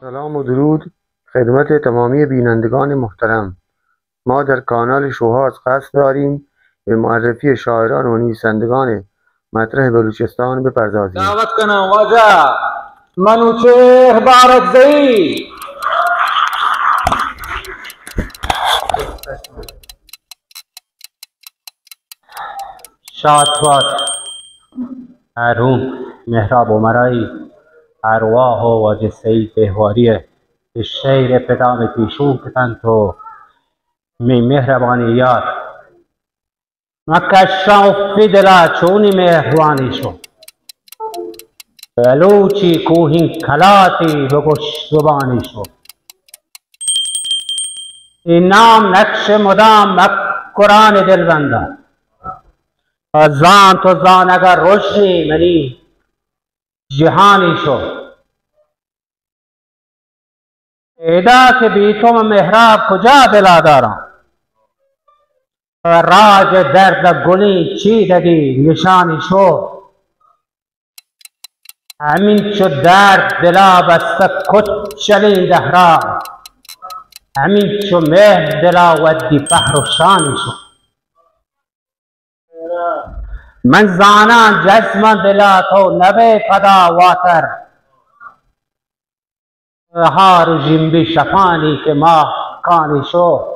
سلام و درود خدمت تمامی بینندگان محترم. ما در کانال شوهاز قصد داریم به معرفی شاعران و نویسندگان مطرح بلوچستان بپردازیم. دعوت کنم واجه منوچهر بارکزئی. شاد باد روم مهراب و مرایی ارواح و واجه سعید بهواریه که شعر پدام پیشون کتن تو می مهربانی یار مکشان فی دلا چونی مهربانی شو بلوچی کوهین کلاتی بگوش زبانی شو این نام نقش مدام قرآن دل بنده زان تو زان اگر روشنی منی جهانی شو ایدا که بی تو محراب کجا دلا دارم راج درد گلی چیدگی نشانی شو همین چو درد دلا بسته کچلی دهرا همین چو مهر دلا ودی فخر و شانی شو من زانا جزم دلا تو نبه پدا واتر هار جنبی شفانی که ماه کانی شو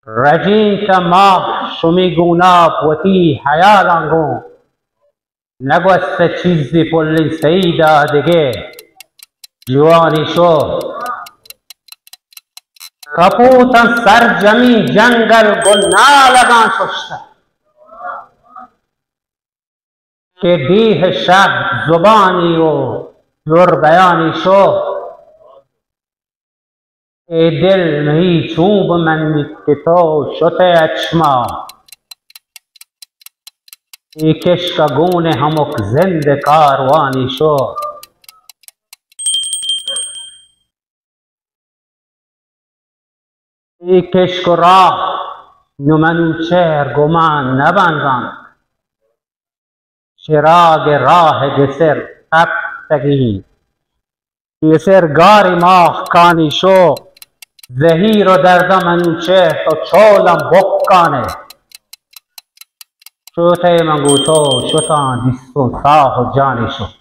رجین که ماه شمی گوناب وطی حیالانگو نگوست چیزی پلی سیدا دیگه جوانی شو کپوتن سر جمی جنگل گل نالگان ششته که دیه شب زبانی و در بیانی شو ای دل مهی چوب من که تو شته اچما ای کشکگون همک زند کاروانی شو ای کشک و راه منوچهر گمان نبندان چراغ راه جسر تگی جسر گاری ماه کانی شو زهیر و درد منوچهر تو چولم بکانه شوته منگو تو شتان دیست و ساه و جانی شو